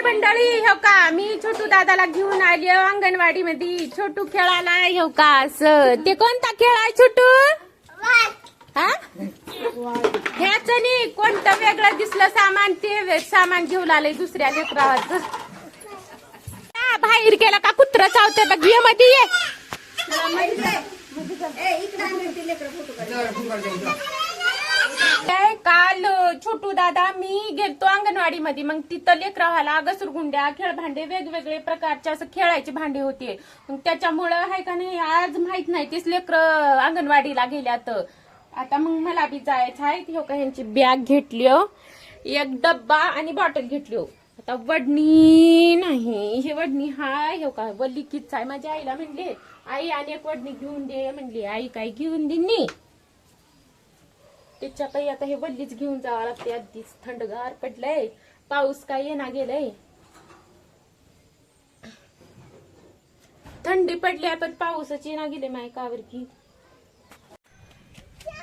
तर मंडळी हो का मी छोटू दादाला घेऊन आली अंगणवाडी मध्ये. छोटू खेळायला हो का असं. ते कोणता खेळ आहे छोटू? हा ह्याच नाही कोणतं वेगळं दिसलं सामान ते सामान घेऊन आलंय दुसऱ्या लेकराचं. बाहेर गेला का कुत्र चावते बघ ये मध्ये ये. काल छोटू दादा मी गेलतो अंगणवाडी मध्ये. मग तिथं लेकराला घसरगुंड्या खेळभांडे वेगवेगळे प्रकारचे असं खेळायचे भांडे होते. मग त्याच्यामुळं आहे का नाही आज माहित नाही तेच लेकर अंगणवाडीला गेल्यात. आता मग मला बी जायचं आहे. हो का ह्यांची बॅग घेतली एक डब्बा आणि बॉटल घेतली. आता वडणी नाही हे वडणी हाय हो का वल्ली किच आहे. माझ्या आईला म्हणले आई आणि एक वडणी घेऊन दे म्हणली. आई काय घेऊन दिनी त्याच्या काही आता हे वल्लीच घेऊन जावं लागते. आधीच थंडगार पडलंय पाऊस काय येना गेलंय. थंडी पडली पण पाऊसच येना गेले माय कावर की.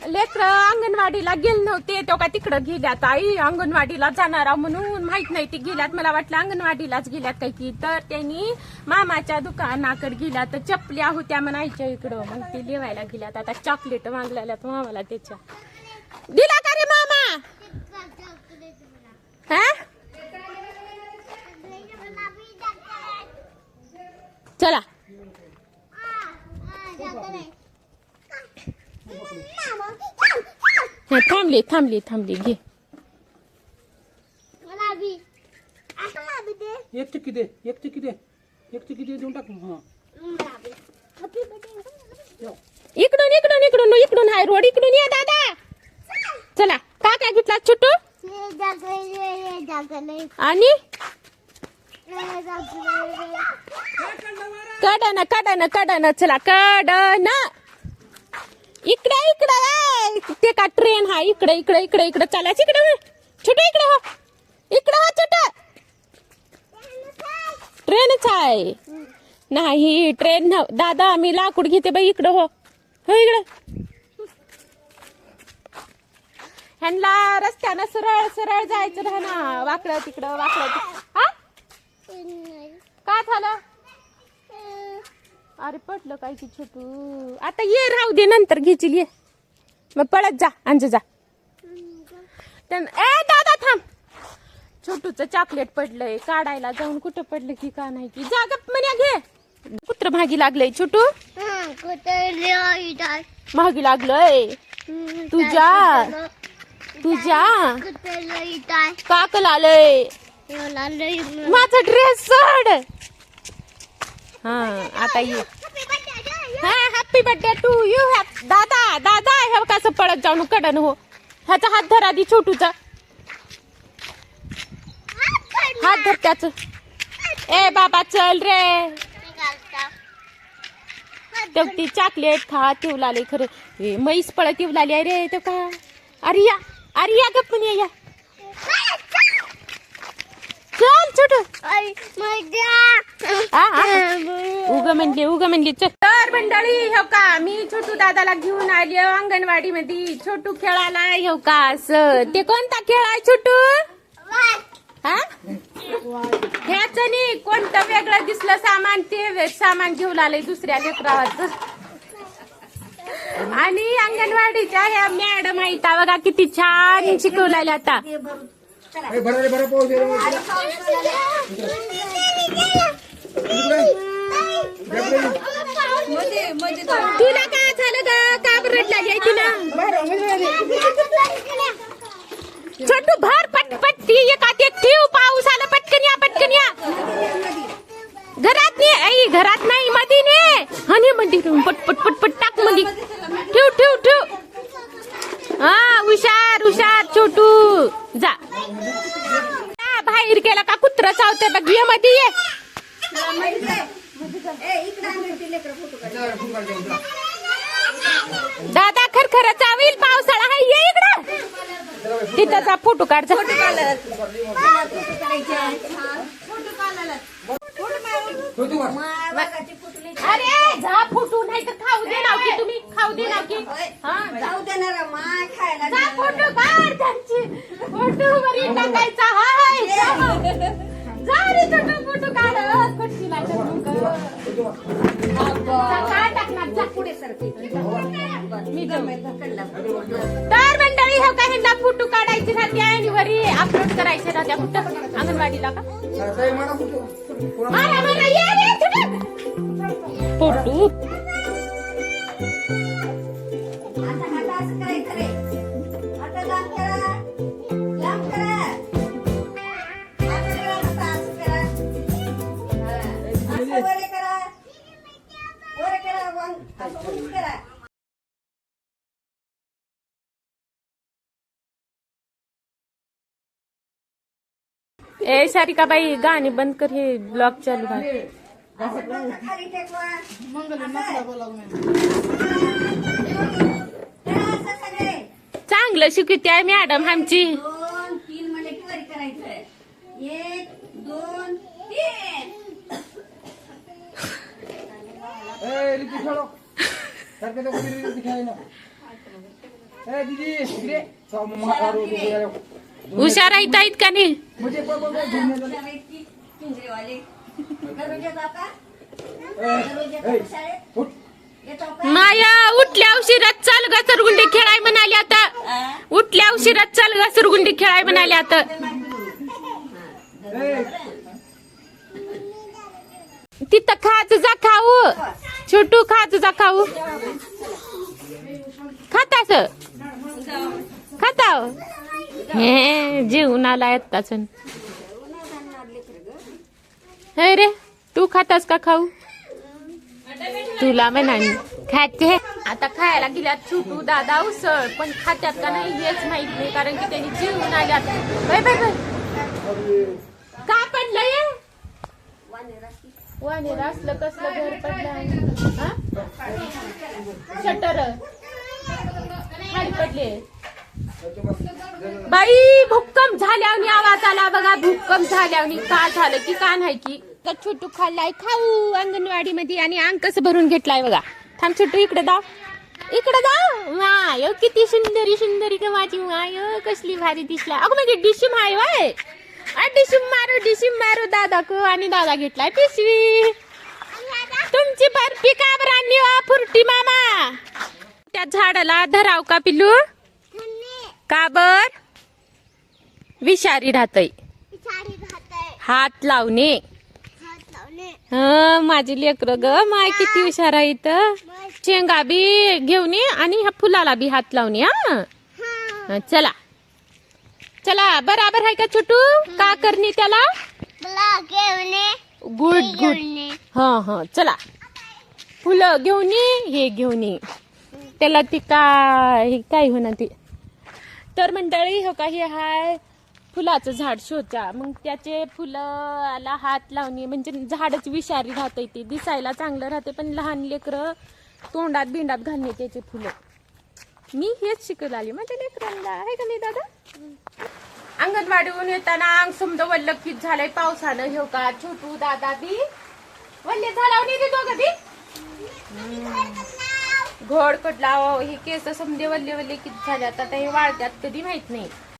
लेकर अंगणवाडीला गेले नव्हते तो का तिकडं गेल्यात. आई अंगणवाडीला जाणार म्हणून माहित नाही ते गेल्यात. मला वाटलं अंगणवाडीलाच गेल्यात काय की. तर त्यांनी मामाच्या दुकानाकडे गेल्या तर चपल्या होत्या म्हणायच्या इकडं. मग ते लिवायला गेल्यात. आता चॉकलेट मागल्यात मामाला त्याच्या. दिला का रे मामा? हा चला थांबली थांबली थांबली घे. एक चिक्की दे एक चिक्की दे एक चिक्की दे देऊन टाक. इकडून इकडून इकडून इकडून हाय रोड इकडून ये दादा. चला का काय घेतला छोटू? आणि कडन कडन कडन चला कडन इकडे इकडे. ते का ट्रेन हा इकडे इकडे इकडे इकडे चालायचं इकडे छोटं इकडे हो इकडे हो छोटं. ट्रेनच आहे नाही ट्रेन दादा मी लाकूड घेते बाई इकडे हो हो इकडे. ह्यांना रस्त्यानं सरळ सरळ जायचं राहणार वाकडं तिकडं वाकडं. हा काय झालं? अरे पडलं काय की छोटू. आता ये राहू दे नंतर घेशील ये मग पळत जा अंज जा. ए दादा थांब. छोटूचं चॉकलेट पडलंय काढायला जाऊन कुठं पडलं की का नाही की. जा गप म्हण्या घे. कुत्र भागी लागलंय छोटू. महागी लागलंय तुझ्या तुझ्या काकल आलंय. माझा ड्रेस सोड. हा आता ये. हा हॅपी बर्थडे टू यू. दादा दादा हे कसं पळत जाऊन कडन हो. ह्याचा हात धर आधी छोटूचा हात धर त्याच. ए बाबा चल रे. ती चॉकलेट खा ठेवलाले खरं म्हैस पळत ठेवलाली रे तो का. अरे या गप्पन या चल छोटू. उग म्हणली चल. तर मंडळी हो का मी छोटू दादाला घेऊन आली अंगणवाडी मध्ये. छोटू खेळायला हो का असं. ते कोणता खेळ आहे छोटू? हा ह्याच नाही कोणतं वेगळं दिसलं सामान ते सामान घेऊन आलंय दुसऱ्या लेकराचं. आणि अंगणवाडीच्या ह्या मॅडम आहेत बघा किती छान शिकवलेल्या. आता तिला काय झालं ग का रडला आहे तिला? छोटू भर पटपट ती एकात एक ठेव. पाऊस आला पटकन या पटकन या. घरात नाही आई घरात नाही मध्ये ने आणि मध्ये पटपट पटपट टाक मध्ये ठेव ठेव ठेव. हा हुशार हुशार छोटू जा. बाहेर गेला का कुत्र चावते बघ ये मध्ये ये. दादा खरखर चावील पावसाळा आहे ये इकडं. तिथंचा फोटो काढ. अरे जा फोटो नाही तर खाऊ दे ना की तुम्ही खाऊ दे ना की. जाऊ देणार माय खायला. जा फोटो काढ त्यांची फोटो वरी टाकायचा हाय. जा काय टाकणार जा. पुढे सरकी मी जाऊ. ढकलला. तर मंडळी हो काय ह्यांना फोटो काढायचे राहते आणि वरी अपलोड करायचे राहते कुठं अंगणवाडीला का मारा, मारा, ये, ये, छुटक. फोटो आता हात असं करायचं रे. हात लांब करा. लांब करा. हात करा, हात असं करा. हा. असं वर करा. वर करा, वर. असं उंच करा. ए सारिका बाई गाणी बंद कर हे ब्लॉग चालू आहे असं डोकं खाली टेकवा. असं सगळे. चांगलं शिकवते आहे मॅडम आमची 2 3 म्हणजे की वर करायचं. 1 2 3. हुशार आहेत आहेत का नाही पिंजरेवाले दररोज येतो का? दररोज येतो का शाळेत? येतो का? माया उठल्या उशिरात चाल घसरगुंडी खेळाय म्हणाले आता उठल्या उशिरात चाल घसरगुंडी खेळाय म्हणाले आता तिथं खात जा खाऊ छोटू खात जा खाऊ खातास खाता हे जेवून आला आताच हे रे तू खातास का खाऊ तुला म्हणा खाते आता खायला गेल्यात छोटू दादा उसळ पण खात्यात का नाही हेच माहित नाही कारण की त्यांनी जेवून आल्यात बाय बाय बाय का पडलंय वानेर असलं कसलं घर पडलं शटर खाली पडले बाई भूकंप झाल्यावर आवाज आला बघा भूकंप झाल्यावर का झालं की का नाही की छोटू खाल्लाय खाऊ अंगणवाडी मध्ये आणि अंग कसं भरून घेतलाय बघा थांब छोटू इकडे दाव माय किती सुंदरी सुंदरी का माझी माय कसली भारी दिसला अगं म्हणजे डिशिम आहे वाय डिशिम मारू दादा को आणि दादा घेतलाय पिशवी तुमची बर्फी का बरं फुरटी मामा त्या झाडाला धराव का पिलू का बर विषारी राहतय हात लावणे माझी लेकर ग माय किती हुशार आहे इथं शेंगा बी घेऊन ये आणि ह्या फुलाला बी हात लावणे हा चला चला बराबर आहे का छोटू का करणे त्याला गुड गुड हा चला फुलं घेऊन ये हे घेऊन ये त्याला ती काय होणार ती तर मंडळी हो का हे हाय फुलाचं झाड शोचा मग त्याचे फुलाला हात लावणे म्हणजे झाडच विषारी राहते ते दिसायला चांगलं राहते पण लहान लेकरं तोंडात बिंडात घालणे त्याचे फुलं मी हेच शिकत आली माझ्या लेकरांना आहे का नाही दादा अंगणवाडीहून येताना अंग समजा वल्लखीत झालंय पावसानं हे का छोटू दादा बी वल्ले झाला दोघं बी घोड कडला हे केस समजे वल्ले किती झाले आता हे वाळत्यात कधी माहित नाही